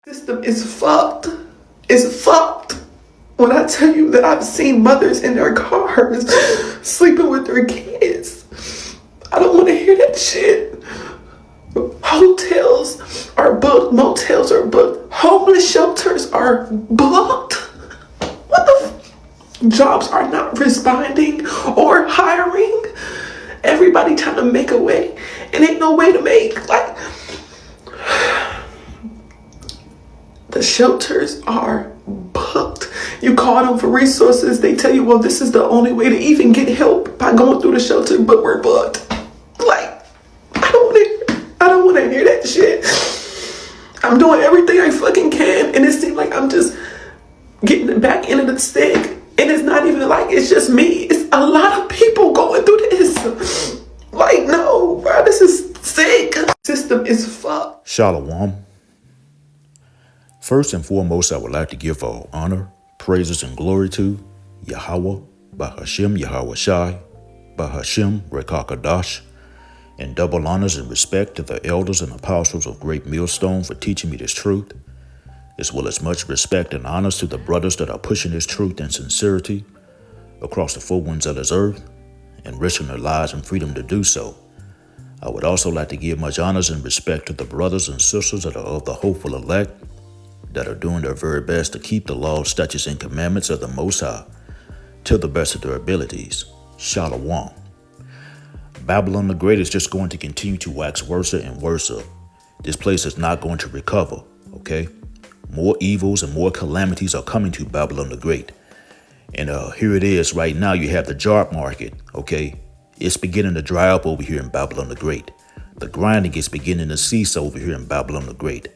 System is fucked. It's fucked. When I tell you that I've seen mothers in their cars sleeping with their kids, I don't want to hear that shit. Hotels are booked, motels are booked, homeless shelters are booked. What the jobs are not responding or hiring. Everybody trying to make a way, and ain't no way to make. Like, the shelters are booked. You call them for resources, they tell you, well, this is the only way to even get help by going through the shelter, but we're booked. Like, I don't want to hear that shit. I'm doing everything I fucking can, and it seems like I'm just getting the back end of the stick. And it's not even like it's just me. It's a lot of people going through this. Like, no, bro, this is sick. System is fucked. Shalom. First and foremost, I would like to give all honor, praises, and glory to Yahweh, Bahashem Yahweh Shai, Bahashem Rekakadash, and double honors and respect to the elders and apostles of Great Millstone for teaching me this truth, as well as much respect and honors to the brothers that are pushing this truth and sincerity across the four winds of this earth and risking their lives and freedom to do so. I would also like to give much honors and respect to the brothers and sisters that are of the hopeful elect, that are doing their very best to keep the laws, statutes, and commandments of the Most High to the best of their abilities. Shalom. Babylon the Great is just going to continue to wax worse and worse. This place is not going to recover, okay? More evils and more calamities are coming to Babylon the Great. And here it is right now. You have the job market, okay? It's beginning to dry up over here in Babylon the Great. The grinding is beginning to cease over here in Babylon the Great.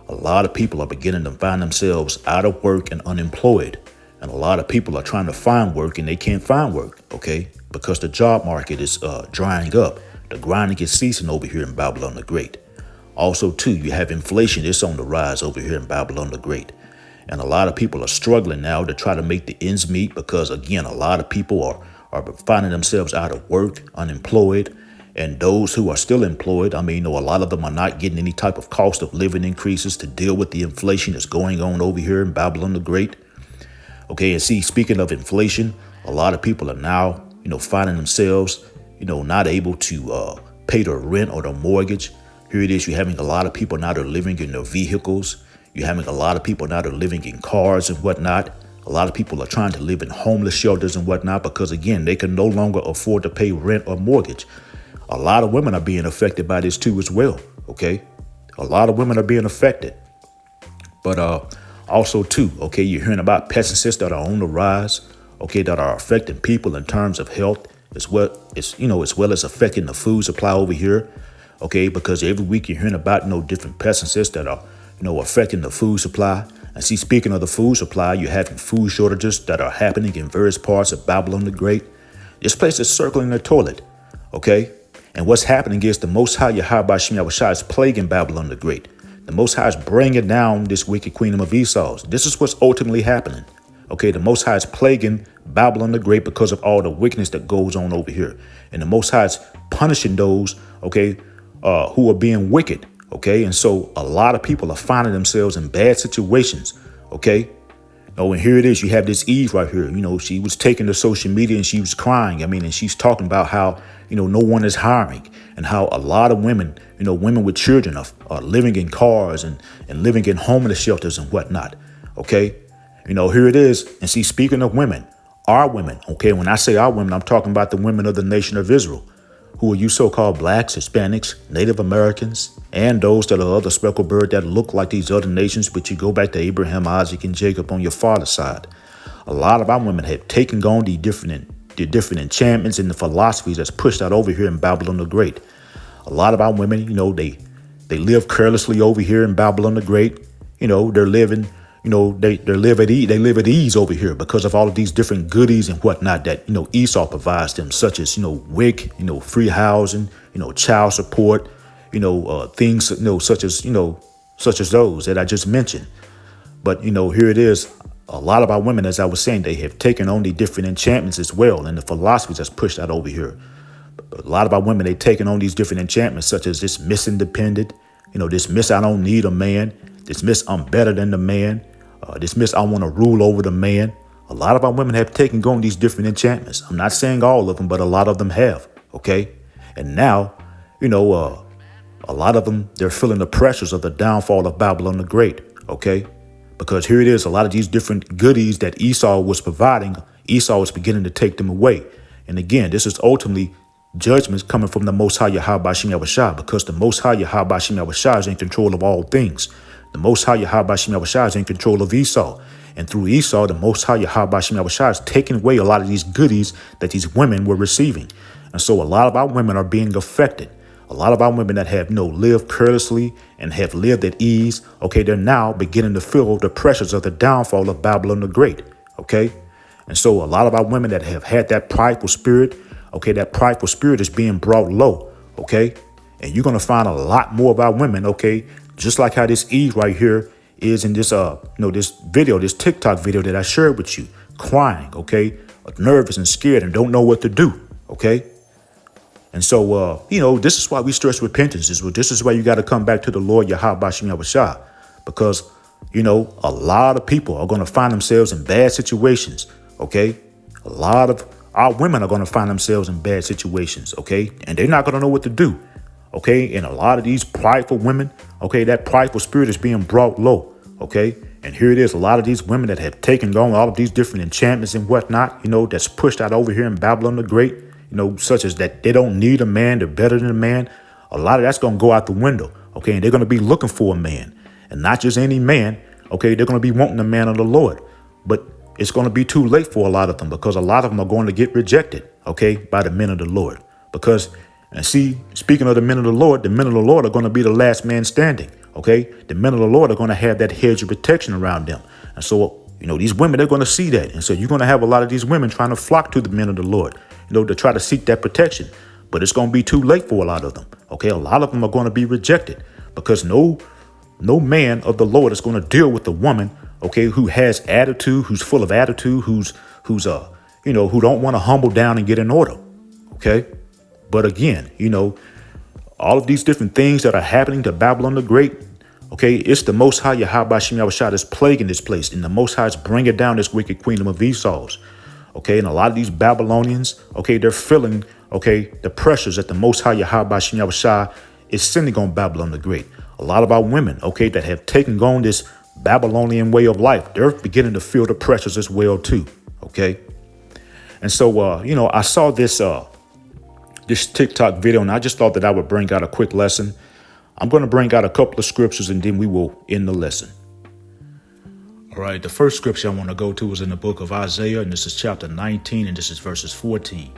A lot of people are beginning to find themselves out of work and unemployed. And a lot of people are trying to find work and they can't find work, okay? Because the job market is drying up. The grinding is ceasing over here in Babylon the Great. Also, too, you have inflation. It's on the rise over here in Babylon the Great. And a lot of people are struggling now to try to make the ends meet because, again, a lot of people are finding themselves out of work, unemployed. And those who are still employed, a lot of them are not getting any type of cost of living increases to deal with the inflation that's going on over here in Babylon the Great. Okay, and see, speaking of inflation, a lot of people are now, finding themselves, not able to pay their rent or their mortgage. Here it is, you're having a lot of people now that are living in their vehicles. You're having a lot of people now that are living in cars and whatnot. A lot of people are trying to live in homeless shelters and whatnot because, again, they can no longer afford to pay rent or mortgage. A lot of women are being affected by this too as well, okay? A lot of women are being affected. But also too, okay, you're hearing about pesticides that are on the rise, okay, that are affecting people in terms of health as well as affecting the food supply over here, okay? Because every week you're hearing about different pesticides that are affecting the food supply. And see, speaking of the food supply, you're having food shortages that are happening in various parts of Babylon the Great. This place is circling the toilet, okay? And what's happening is the Most High Yahweh Shai is plaguing Babylon the Great. The Most High is bringing down this wicked queen of Esau's. This is what's ultimately happening. Okay, the Most High is plaguing Babylon the Great because of all the wickedness that goes on over here. And the Most High is punishing those, okay, who are being wicked. Okay, and so a lot of people are finding themselves in bad situations. Okay. And here it is. You have this Eve right here. She was taking to social media and she was crying. And she's talking about how, no one is hiring and how a lot of women, women with children are living in cars and living in homeless shelters and whatnot. OK, here it is. And see, speaking of women, our women. OK, when I say our women, I'm talking about the women of the nation of Israel, who are you so-called blacks, Hispanics, Native Americans, and those that are other speckled bird that look like these other nations, but you go back to Abraham, Isaac, and Jacob on your father's side. A lot of our women have taken on the different enchantments and the philosophies that's pushed out over here in Babylon the Great. A lot of our women, they live carelessly over here in Babylon the Great. They're living, they live at ease over here because of all of these different goodies and whatnot that, Esau provides them, such as, WIC, free housing, child support, things, such as those that I just mentioned. But, here it is. A lot of our women, as I was saying, they have taken on the different enchantments as well and the philosophies that's pushed out over here. But a lot of our women, they've taken on these different enchantments, such as this Miss Independent, this Miss I don't need a man, Dismiss I'm better than the man. Dismiss I want to rule over the man. A lot of our women have taken on these different enchantments. I'm not saying all of them, but a lot of them have. Okay. And now, a lot of them, they're feeling the pressures of the downfall of Babylon the Great. Okay. Because here it is, a lot of these different goodies that Esau was providing, Esau was beginning to take them away. And again, this is ultimately judgments coming from the Most High Yahweh Shem Yahushua, because the Most High Yahweh Shem Yahushua is in control of all things. The Most High Yahweh Shem Yahushua is in control of Esau. And through Esau, the Most High Yahweh Shem Yahushua is taking away a lot of these goodies that these women were receiving. And so a lot of our women are being affected. A lot of our women that have lived carelessly and have lived at ease, okay, they're now beginning to feel the pressures of the downfall of Babylon the Great, okay? And so a lot of our women that have had that prideful spirit, okay, that prideful spirit is being brought low, okay? And you're going to find a lot more of our women, okay, just like how this Eve right here is in this, this video, this TikTok video that I shared with you, crying, okay, nervous and scared and don't know what to do, okay? And so, this is why we stress repentance. This is why you got to come back to the Lord Yahweh Shem Yahushua, because, a lot of people are going to find themselves in bad situations. OK, a lot of our women are going to find themselves in bad situations. OK, and they're not going to know what to do. OK, and a lot of these prideful women. OK, that prideful spirit is being brought low. OK, and here it is. A lot of these women that have taken on all of these different enchantments and whatnot, that's pushed out over here in Babylon the Great. Such as that they don't need a man, they're better than a man. A lot of that's going to go out the window. OK, and they're going to be looking for a man, and not just any man. OK, they're going to be wanting the man of the Lord. But it's going to be too late for a lot of them, because a lot of them are going to get rejected. OK, by the men of the Lord. Because, and see, speaking of the men of the Lord are going to be the last man standing. OK, the men of the Lord are going to have that hedge of protection around them. And so, these women, they're going to see that. And so you're going to have a lot of these women trying to flock to the men of the Lord, to try to seek that protection. But it's going to be too late for a lot of them. OK, a lot of them are going to be rejected, because no man of the Lord is going to deal with a woman, OK, who has attitude, who's full of attitude, who don't want to humble down and get in order. OK, but again, all of these different things that are happening to Babylon the Great. OK, it's the Most High Yahweh Shem Yahushua that's plaguing this place, and the Most High is bringing down this wicked kingdom of Esau's. OK, and a lot of these Babylonians, OK, they're feeling, OK, the pressures that the Most High Yahweh Shem Yahushua is sending on Babylon the Great. A lot of our women, OK, that have taken on this Babylonian way of life, they're beginning to feel the pressures as well, too. OK, and so, I saw this TikTok video, and I just thought that I would bring out a quick lesson. I'm going to bring out a couple of scriptures, and then we will end the lesson. All right, the first scripture I want to go to is in the book of Isaiah, and this is chapter 19, and this is verses 14.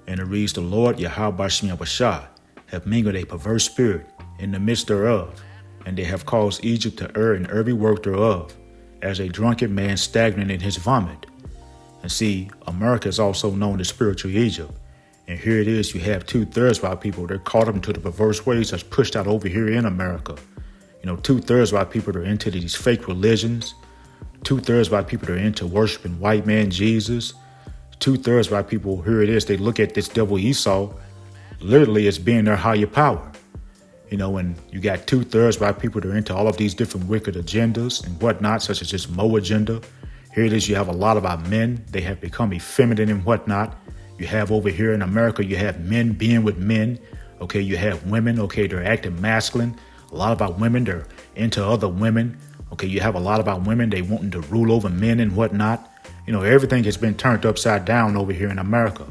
And it reads, "The Lord Yahweh Shem Yahushua have mingled a perverse spirit in the midst thereof, and they have caused Egypt to err in every work thereof, as a drunken man stagnant in his vomit." And see, America is also known as spiritual Egypt. And here it is, you have 2/3 of our people, they're caught up into the perverse ways that's pushed out over here in America. 2/3 of our people are into these fake religions. 2/3 of our people are into worshiping white man Jesus. 2/3 of our people, here it is, they look at this devil Esau literally as being their higher power. And you got 2/3 of our people that are into all of these different wicked agendas and whatnot, such as this Mo agenda. Here it is, you have a lot of our men, they have become effeminate and whatnot. You have over here in America, you have men being with men. OK, you have women. OK, they're acting masculine. A lot of our women, they're into other women. OK, you have a lot of our women, they wanting to rule over men and whatnot. Everything has been turned upside down over here in America.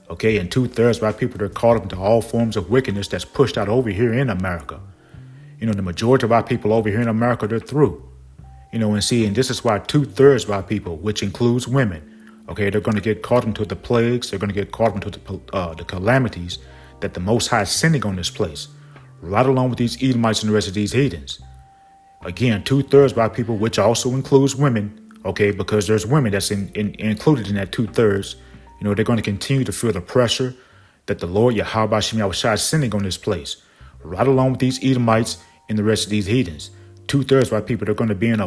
OK, and 2/3 of our people are caught up into all forms of wickedness that's pushed out over here in America. The majority of our people over here in America, they're through. And this is why 2/3 of our people, which includes women, OK, they're going to get caught into the plagues. They're going to get caught into the calamities that the Most High is sending on this place, right along with these Edomites and the rest of these heathens. Again, 2/3 of our people, which also includes women, OK, because there's women that's included in that 2/3. They're going to continue to feel the pressure that the Lord Yahweh Shem Yahushua is sending on this place, right along with these Edomites and the rest of these heathens. 2/3 of our people are going to be in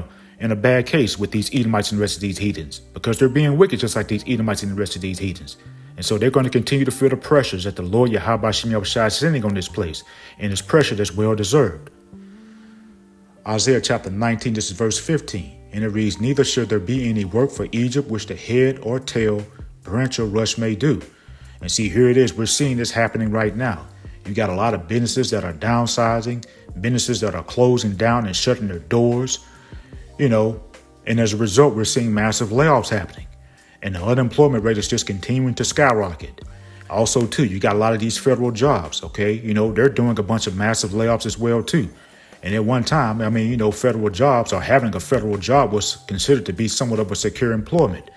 a bad case with these Edomites and the rest of these heathens, because they're being wicked just like these Edomites and the rest of these heathens. And so they're going to continue to feel the pressures that the Lord Yahweh Shem Yahushua is sending on this place, and it's pressure that's well deserved. Isaiah chapter 19, this is verse 15. And it reads, neither should there be any work for Egypt, which the head or tail, branch or rush may do. And see, here it is. We're seeing this happening right now. You got a lot of businesses that are downsizing, businesses that are closing down and shutting their doors, and as a result, we're seeing massive layoffs happening. And the unemployment rate is just continuing to skyrocket. Also, too, you got a lot of these federal jobs, okay? They're doing a bunch of massive layoffs as well, too. And at one time, federal jobs or having a federal job was considered to be somewhat of a secure employment.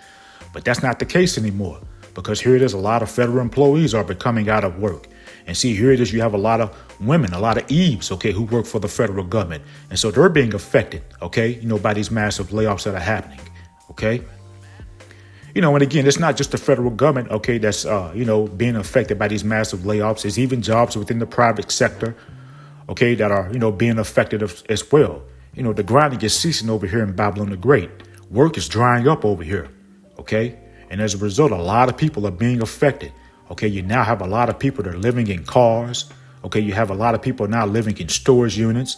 But that's not the case anymore, because here it is, a lot of federal employees are becoming out of work. And see, here it is, you have a lot of women, a lot of Eves, okay, who work for the federal government. And so they're being affected, okay, by these massive layoffs that are happening, okay? And again, it's not just the federal government, okay, that's, being affected by these massive layoffs. It's even jobs within the private sector, okay, that are, being affected as well. The grinding is ceasing over here in Babylon the Great. Work is drying up over here, okay? And as a result, a lot of people are being affected. Okay, you now have a lot of people that are living in cars. Okay, you have a lot of people now living in storage units.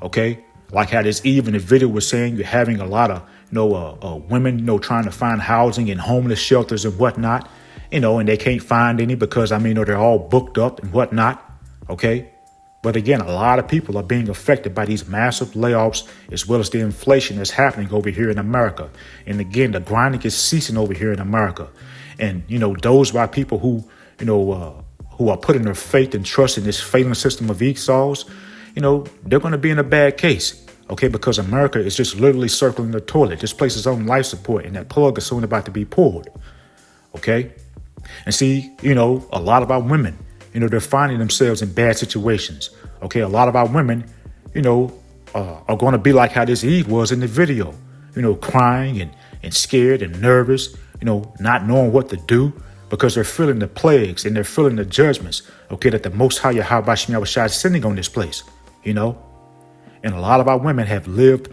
Okay, like how this Eve in the video was saying, you're having a lot of women, trying to find housing in homeless shelters and whatnot, and they can't find any because, they're all booked up and whatnot. Okay, but again, a lot of people are being affected by these massive layoffs as well as the inflation that's happening over here in America. And again, the grinding is ceasing over here in America. And, those by people who are putting their faith and trust in this failing system of Esau's, they're going to be in a bad case. Okay, because America is just literally circling the toilet. This place is on life support, and that plug is soon about to be pulled. Okay, and see, a lot of our women, they're finding themselves in bad situations. Okay, a lot of our women, are going to be like how this Eve was in the video, crying and scared and nervous, not knowing what to do because they're feeling the plagues and they're feeling the judgments, okay, that the Most High Yahweh is sending on this place, And a lot of our women have lived,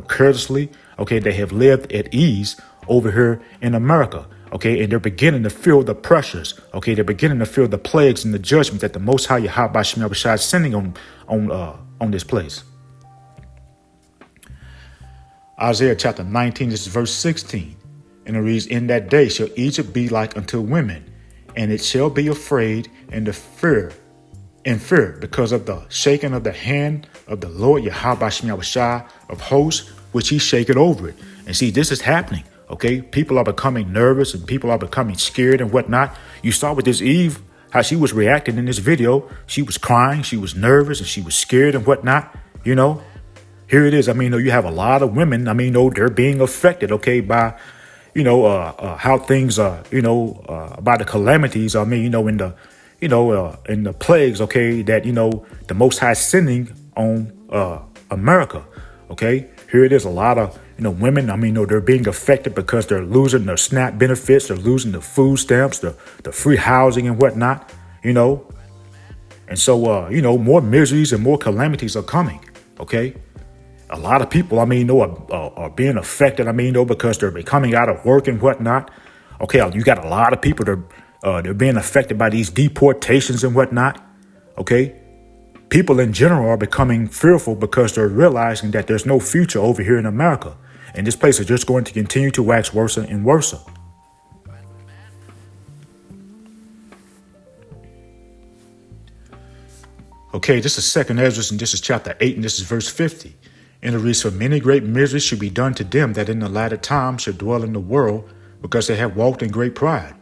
courteously, okay, they have lived at ease over here in America, okay, and they're beginning to feel the pressures, okay, they're beginning to feel the plagues and the judgments that the Most High Yahweh is sending on this place. Isaiah chapter 19, this is verse 16. And it reads, in that day shall Egypt be like unto women, and it shall be afraid and fear because of the shaking of the hand of the Lord Yahweh of hosts, which he shaketh over it. And see, this is happening. Okay, people are becoming nervous and people are becoming scared and whatnot. You saw with this Eve, how she was reacting in this video. She was crying, she was nervous, and she was scared and whatnot. Here it is. You have a lot of women. They're being affected, okay, by how things are, by the calamities. In the plagues, okay, that, the Most High is sending on America. Okay, here it is. A lot of, women, they're being affected because they're losing their SNAP benefits. They're losing the food stamps, the free housing and whatnot, And so, more miseries and more calamities are coming. Okay. A lot of people, are being affected, because they're becoming out of work and whatnot. Okay, you got a lot of people that they're being affected by these deportations and whatnot. Okay, people in general are becoming fearful because they're realizing that there's no future over here in America. And this place is just going to continue to wax worse and worse. Okay, this is 2nd Ezra, and this is chapter 8, and this is verse 50. And it reads, for many great miseries should be done to them that in the latter time should dwell in the world, because they have walked in great pride.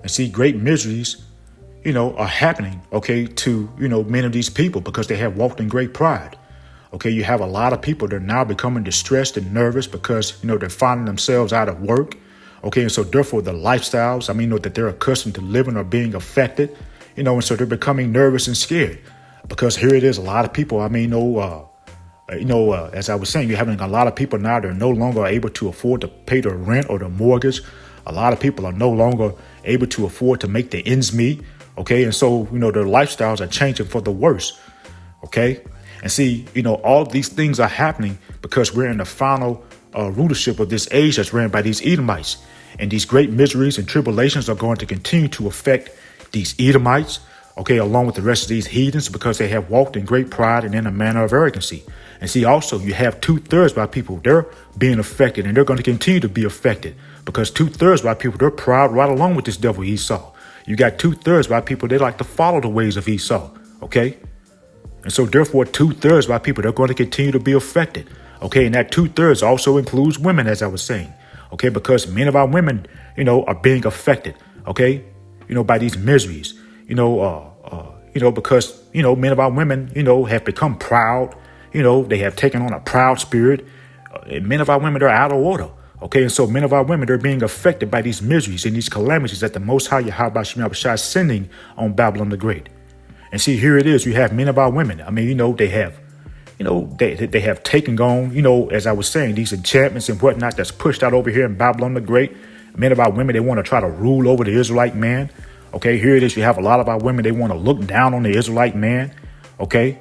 And see, great miseries, are happening, okay, to, many of these people because they have walked in great pride. Okay, you have a lot of people that are now becoming distressed and nervous because, they're finding themselves out of work. Okay, and so therefore the lifestyles, that they're accustomed to living are being affected, and so they're becoming nervous and scared because here it is. A lot of people, as I was saying, you're having a lot of people now that are no longer able to afford to pay their rent or their mortgage. A lot of people are no longer able to afford to make the ends meet. Okay. And so, their lifestyles are changing for the worse. Okay. And see, all these things are happening because we're in the final rulership of this age that's ran by these Edomites. And these great miseries and tribulations are going to continue to affect these Edomites. okay, along with the rest of these heathens, because they have walked in great pride and in a manner of arrogancy. And see, also, you have 2/3 by people, they're being affected, and they're going to continue to be affected, because 2/3 by people, they're proud right along with this devil Esau. You got 2/3 by people, they like to follow the ways of Esau, okay? And so therefore, 2/3 by people, they're going to continue to be affected, okay? And that 2/3 also includes women, as I was saying, okay? Because many of our women, are being affected, okay? By these miseries, because, many of our women, have become proud. They have taken on a proud spirit. And many of our women are out of order. Okay, and so many of our women are being affected by these miseries and these calamities that the Most High Yahweh Shem Yahushua is sending on Babylon the Great. And see, here it is. You have many of our women. They have, they have taken on, as I was saying, these enchantments and whatnot that's pushed out over here in Babylon the Great. Many of our women, they want to try to rule over the Israelite man. Okay, here it is. You have a lot of our women, they want to look down on the Israelite man. Okay,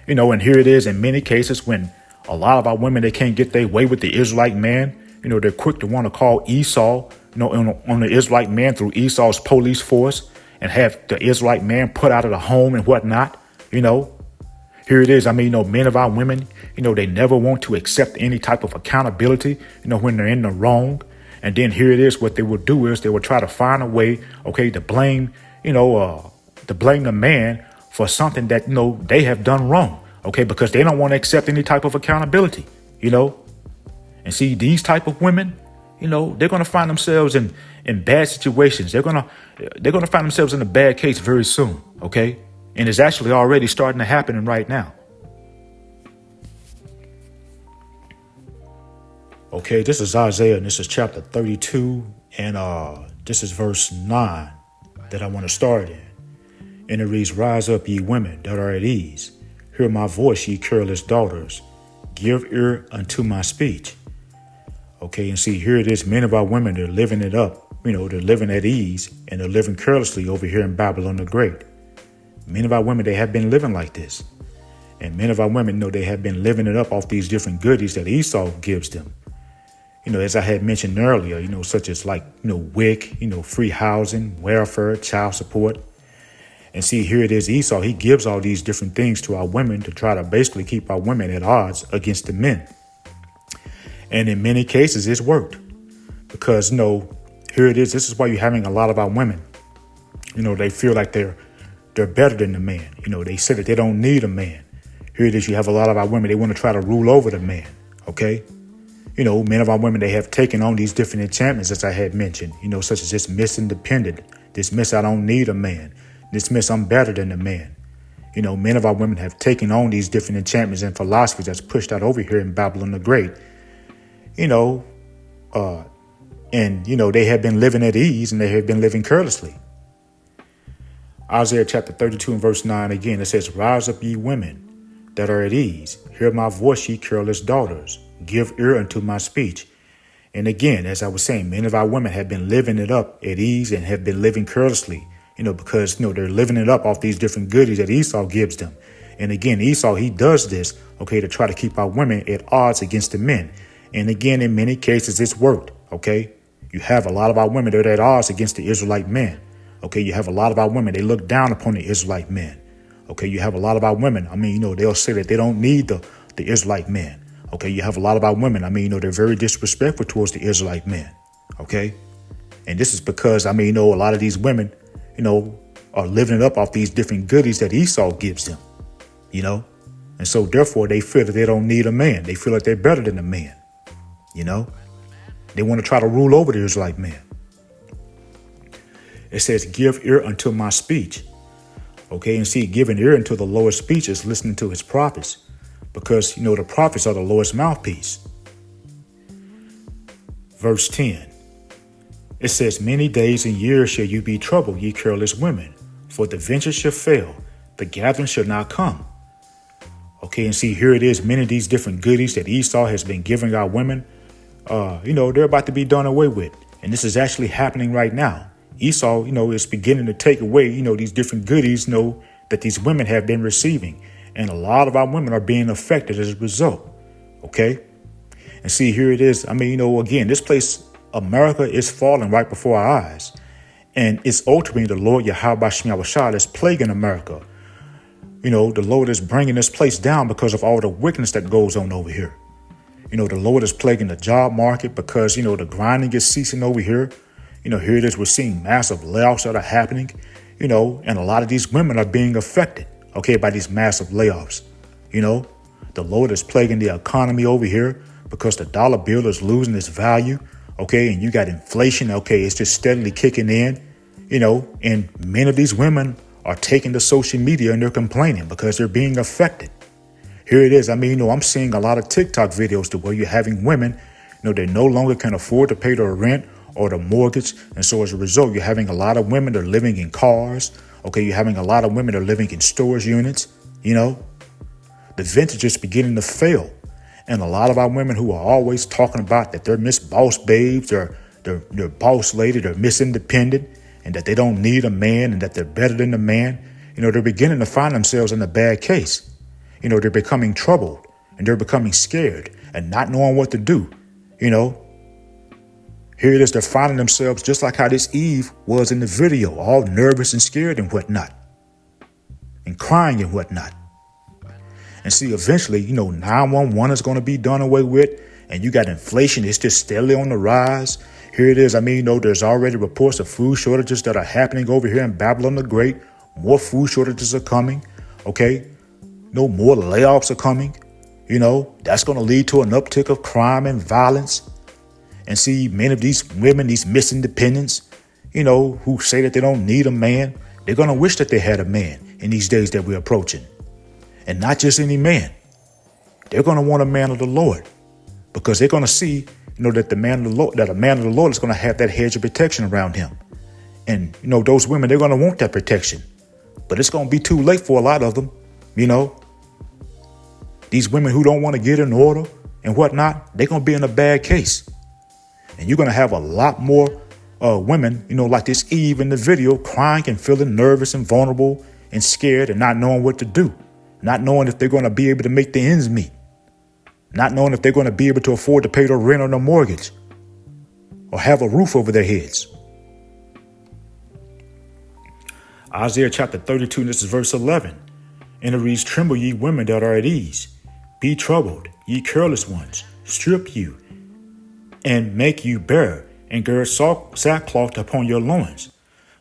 and here it is in many cases when a lot of our women, they can't get their way with the Israelite man. They're quick to want to call Esau, on the Israelite man through Esau's police force and have the Israelite man put out of the home and whatnot. Here it is. Men of our women, they never want to accept any type of accountability, when they're in the wrong. And then here it is. What they will do is they will try to find a way, okay, to blame, to blame the man for something that, they have done wrong. Okay, because they don't want to accept any type of accountability, And see, these type of women, they're going to find themselves in bad situations. They're going to find themselves in a bad case very soon. Okay, and it's actually already starting to happen right now. Okay, this is Isaiah, and this is chapter 32, and this is verse 9 that I want to start in. And it reads, "Rise up, ye women that are at ease. Hear my voice, ye careless daughters. Give ear unto my speech." Okay, and see, here it is. Many of our women, they're living it up. They're living at ease, and they're living carelessly over here in Babylon the Great. Many of our women, they have been living like this. And many of our women, they have been living it up off these different goodies that Esau gives them. As I had mentioned earlier, such as like, WIC, free housing, welfare, child support. And see, here it is. Esau, he gives all these different things to our women to try to basically keep our women at odds against the men. And in many cases, it's worked because, here it is. This is why you're having a lot of our women, they feel like they're better than the man. They say that they don't need a man. Here it is. You have a lot of our women. They want to try to rule over the man. Okay. Many of our women, they have taken on these different enchantments, as I had mentioned, such as this Miss Independent, this Miss I don't need a man, this Miss I'm better than the man. Many of our women have taken on these different enchantments and philosophies that's pushed out over here in Babylon the Great. And they have been living at ease and they have been living carelessly. Isaiah chapter 32 and verse 9 again, it says, "Rise up, ye women that are at ease. Hear my voice, ye careless daughters. Give ear unto my speech." And again, as I was saying, many of our women have been living it up at ease and have been living carelessly, because, they're living it up off these different goodies that Esau gives them. And again, Esau, he does this, okay, to try to keep our women at odds against the men. And again, in many cases, it's worked, okay? You have a lot of our women that are at odds against the Israelite men. Okay, you have a lot of our women, they look down upon the Israelite men. Okay, you have a lot of our women, they'll say that they don't need the Israelite men. Okay, you have a lot of our women, they're very disrespectful towards the Israelite men. Okay, and this is because, a lot of these women, are living it up off these different goodies that Esau gives them, and so therefore they feel that they don't need a man. They feel like they're better than a man, They want to try to rule over the Israelite man. It says, "Give ear unto my speech." Okay, and see, giving ear unto the Lord's speech is listening to his prophets, because, the prophets are the Lord's mouthpiece. Verse 10, it says, "Many days and years shall you be troubled, ye careless women, for the venture shall fail, the gathering shall not come." Okay, and see, here it is. Many of these different goodies that Esau has been giving our women, they're about to be done away with. And this is actually happening right now. Esau, is beginning to take away, these different goodies, that these women have been receiving. And a lot of our women are being affected as a result. Okay. And see, here it is. Again, this place, America, is falling right before our eyes. And it's ultimately the Lord Yahweh Shem Shah that's plaguing America. The Lord is bringing this place down because of all the wickedness that goes on over here. The Lord is plaguing the job market because, the grinding is ceasing over here. Here it is. We're seeing massive layoffs that are happening, and a lot of these women are being affected, by these massive layoffs. The Lord is plaguing the economy over here because the dollar bill is losing its value. And you got inflation. It's just steadily kicking in, and many of these women are taking to social media and they're complaining because they're being affected. Here it is. I'm seeing a lot of TikTok videos to where you're having women, they no longer can afford to pay their rent or the mortgage. And so as a result, you're having a lot of women that are living in cars. You're having a lot of women that are living in storage units. The vintage is beginning to fail. And a lot of our women who are always talking about that they're Miss Boss Babes, they're boss lady, they're Miss Independent, and that they don't need a man and that they're better than the man, they're beginning to find themselves in a bad case. They're becoming troubled and they're becoming scared and not knowing what to do. Here it is. They're finding themselves just like how this Eve was in the video, all nervous and scared and whatnot and crying and whatnot. And see, eventually, 911 is going to be done away with. And you got inflation. It's just steadily on the rise. Here it is. There's already reports of food shortages that are happening over here in Babylon the Great. More food shortages are coming. More layoffs are coming. That's going to lead to an uptick of crime and violence. And see, many of these women, these Miss Independents, who say that they don't need a man, they're going to wish that they had a man in these days that we're approaching. And not just any man. They're going to want a man of the Lord because they're going to see, that a man of the Lord is going to have that hedge of protection around him. And, those women, they're going to want that protection. But it's going to be too late for a lot of them. These women who don't want to get in order and whatnot, they're going to be in a bad case. And you're going to have a lot more women, like this Eve in the video, crying and feeling nervous and vulnerable and scared and not knowing what to do. Not knowing if they're going to be able to make the ends meet. Not knowing if they're going to be able to afford to pay their rent or their mortgage. Or have a roof over their heads. Isaiah chapter 32, this is verse 11. And it reads, "Tremble ye women that are at ease. Be troubled, ye careless ones. Strip you, and make you bare, and gird sackcloth upon your loins."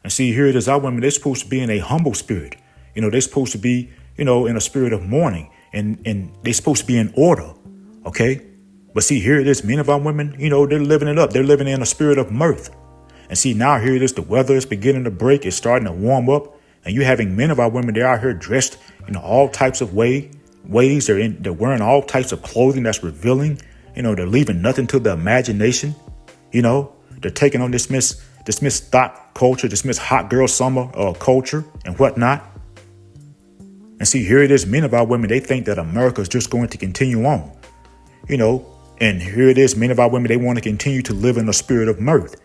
And see, here it is. Our women, they're supposed to be in a humble spirit. They're supposed to be, in a spirit of mourning, and they're supposed to be in order. But see, here it is. Many of our women, they're living it up. They're living in a spirit of mirth. And see, now here it is. The weather is beginning to break. It's starting to warm up. And you're having many of our women, they're out here dressed, all types of ways. They're wearing all types of clothing that's revealing. They're leaving nothing to the imagination. They're taking on this Miss Thought culture, this Miss Hot Girl Summer culture and whatnot. And see, here it is. Many of our women, they think that America is just going to continue on, and here it is. Many of our women, they want to continue to live in a spirit of mirth,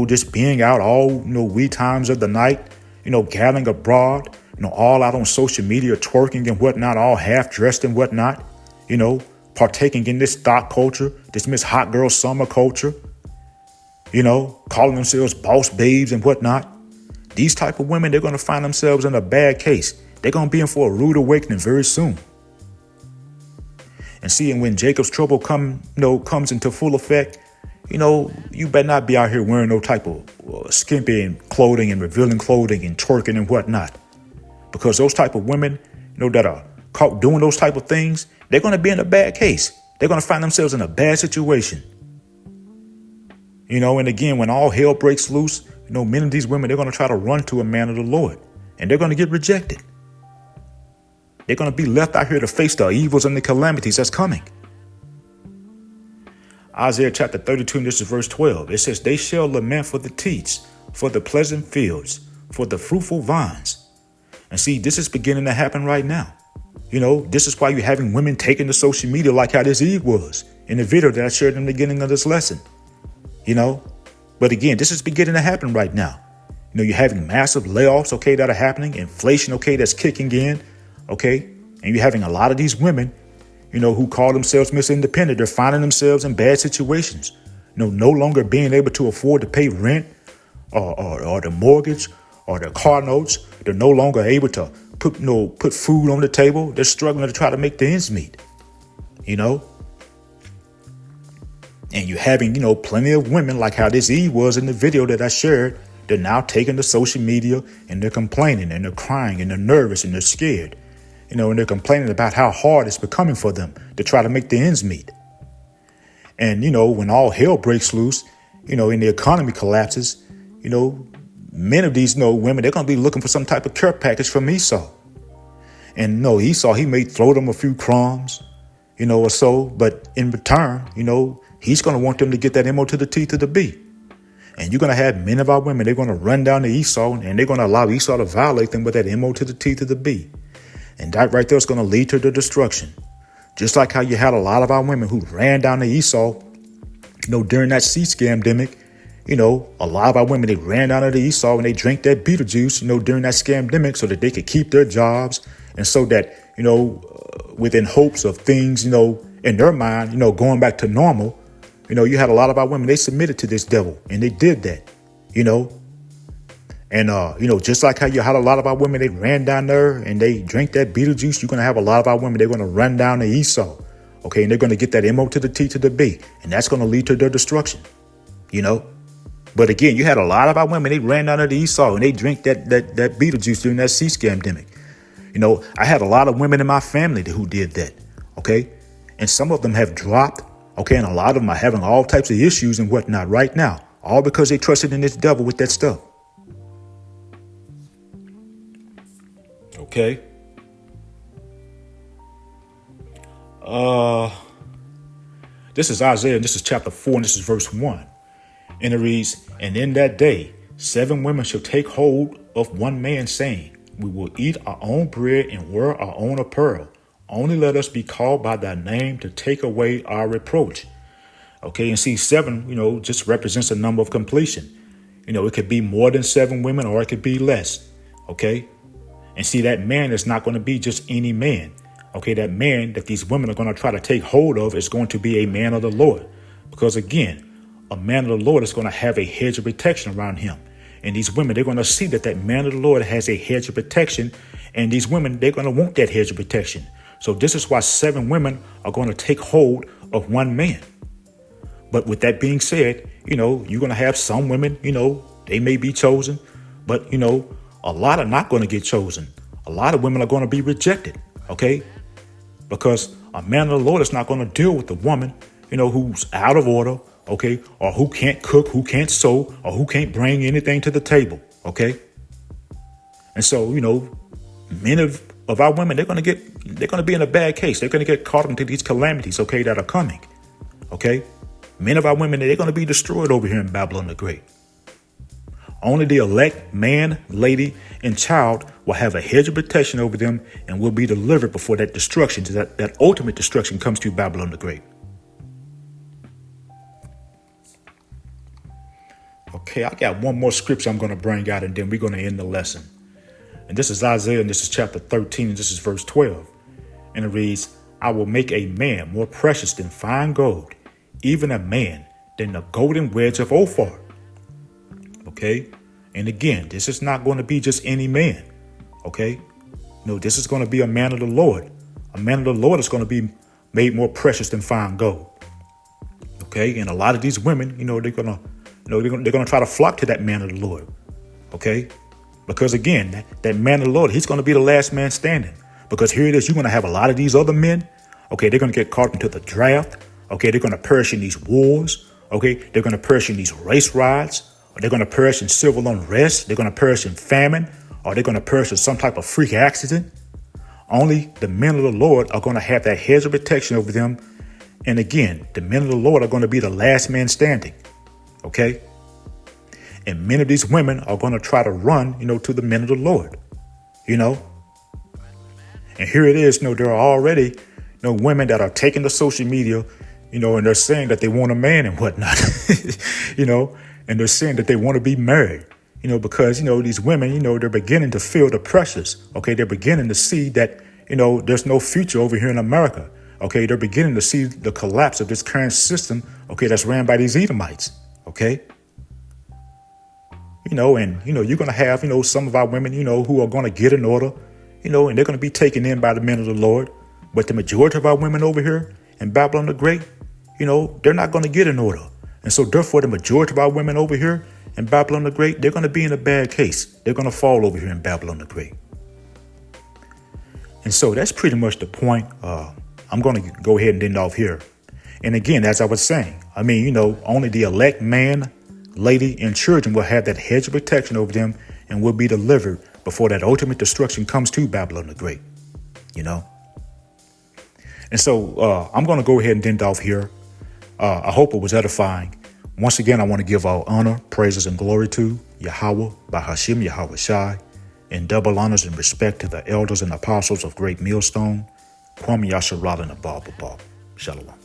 just being out all, wee times of the night, gathering abroad, all out on social media, twerking and whatnot, all half dressed and whatnot, partaking in this thought culture, this Miss Hot Girl Summer culture, calling themselves boss babes and whatnot. These type of women, they're going to find themselves in a bad case. They're going to be in for a rude awakening very soon. And see, and when Jacob's trouble comes into full effect, you better not be out here wearing no type of skimpy clothing and revealing clothing and twerking and whatnot. Because those type of women, that are caught doing those type of things, they're going to be in a bad case. They're going to find themselves in a bad situation. And again, when all hell breaks loose, many of these women, they're going to try to run to a man of the Lord, and they're going to get rejected. They're going to be left out here to face the evils and the calamities that's coming. Isaiah chapter 32, and this is verse 12. It says, "They shall lament for the teats, for the pleasant fields, for the fruitful vines." And see, this is beginning to happen right now. This is why you're having women taking to social media like how this Eve was in the video that I shared in the beginning of this lesson. But again, this is beginning to happen right now. You're having massive layoffs, that are happening. Inflation, that's kicking in, And you're having a lot of these women, who call themselves Miss Independent. They're finding themselves in bad situations. No longer being able to afford to pay rent or the mortgage or the car notes. They're no longer able to put food on the table. They're struggling to try to make the ends meet, you know. And you're having, plenty of women like how this Eve was in the video that I shared. They're now taking to social media and they're complaining and they're crying and they're nervous and they're scared, and they're complaining about how hard it's becoming for them to try to make the ends meet. And, when all hell breaks loose, and the economy collapses, many of these, women, they're going to be looking for some type of care package from Esau. And Esau, he may throw them a few crumbs, or so. But in return, he's going to want them to get that M.O. to the T to the B. And you're going to have many of our women, they're going to run down to Esau and they're going to allow Esau to violate them with that M.O. to the T to the B. And that right there is going to lead to their destruction. Just like how you had a lot of our women who ran down to Esau, during that sea scamdemic. A lot of our women, they ran down to Esau and they drank that beetle juice, during that scamdemic so that they could keep their jobs. And so that, within hopes of things, in their mind, going back to normal, you had a lot of our women, they submitted to this devil and they did that, And, just like how you had a lot of our women, they ran down there and they drank that beetle juice. You're going to have a lot of our women, they're going to run down to Esau. OK, and they're going to get that M.O. to the T to the B. And that's going to lead to their destruction, But again, you had a lot of our women, they ran down to Esau and they drank that beetle juice during that sea scamdemic. I had a lot of women in my family who did that. OK, and some of them have dropped. OK, and a lot of them are having all types of issues and whatnot right now, all because they trusted in this devil with that stuff. OK. This is Isaiah, and this is chapter 4, and this is verse 1. And it reads, "And in that day, 7 women shall take hold of one man, saying, We will eat our own bread and wear our own apparel. Only let us be called by thy name to take away our reproach." Okay, and see, 7, just represents a number of completion. It could be more than 7 women or it could be less. Okay, and see, that man is not going to be just any man. Okay, that man that these women are going to try to take hold of is going to be a man of the Lord. Because again, a man of the Lord is going to have a hedge of protection around him. And these women, they're going to see that man of the Lord has a hedge of protection. And these women, they're going to want that hedge of protection. So this is why 7 women are going to take hold of one man. But with that being said, you're going to have some women, they may be chosen. But, a lot are not going to get chosen. A lot of women are going to be rejected. Okay. Because a man of the Lord is not going to deal with the woman, who's out of order, okay, or who can't cook, who can't sew, or who can't bring anything to the table, okay? And so, many of our women, they're going to be in a bad case. They're going to get caught into these calamities, okay, that are coming, okay? Many of our women, they're going to be destroyed over here in Babylon the Great. Only the elect man, lady, and child will have a hedge of protection over them and will be delivered before that destruction, that ultimate destruction comes to Babylon the Great. Okay, I got one more scripture I'm going to bring out and then we're going to end the lesson. And this is Isaiah, and this is chapter 13, and this is verse 12. And it reads, "I will make a man more precious than fine gold, even a man than the golden wedge of Ophir." Okay. And again, this is not going to be just any man. Okay. No, this is going to be a man of the Lord. A man of the Lord is going to be made more precious than fine gold. Okay. And a lot of these women, they're going to try to flock to that man of the Lord. Okay. Because again, that man of the Lord, he's going to be the last man standing. Because here it is, you're going to have a lot of these other men. Okay. They're going to get caught into the draft. Okay. They're going to perish in these wars. Okay. They're going to perish in these race riots. Or they're going to perish in civil unrest. They're going to perish in famine. Or they're going to perish in some type of freak accident. Only the men of the Lord are going to have that hedge of protection over them. And again, the men of the Lord are going to be the last man standing. Okay. And many of these women are going to try to run, to the men of the Lord, And here it is, there are already, women that are taking to social media, and they're saying that they want a man and whatnot, and they're saying that they want to be married, because, these women, they're beginning to feel the pressures. Okay. They're beginning to see that, there's no future over here in America. Okay. They're beginning to see the collapse of this current system. Okay. That's ran by these Edomites. Okay. and, you're going to have, some of our women, who are going to get in order, and they're going to be taken in by the men of the Lord. But the majority of our women over here in Babylon the Great, they're not going to get in order. And so therefore, the majority of our women over here in Babylon the Great, they're going to be in a bad case. They're going to fall over here in Babylon the Great. And so that's pretty much the point. I'm going to go ahead and end off here. And again, as I was saying, only the elect man, lady, and children will have that hedge of protection over them and will be delivered before that ultimate destruction comes to Babylon the Great, And so I'm going to go ahead and end off here. I hope it was edifying. Once again, I want to give all honor, praises, and glory to Yahweh, Bahashim Yahweh Shai, and double honors and respect to the elders and apostles of Great Millstone, Kwame Yasharal and Abba. Shalom.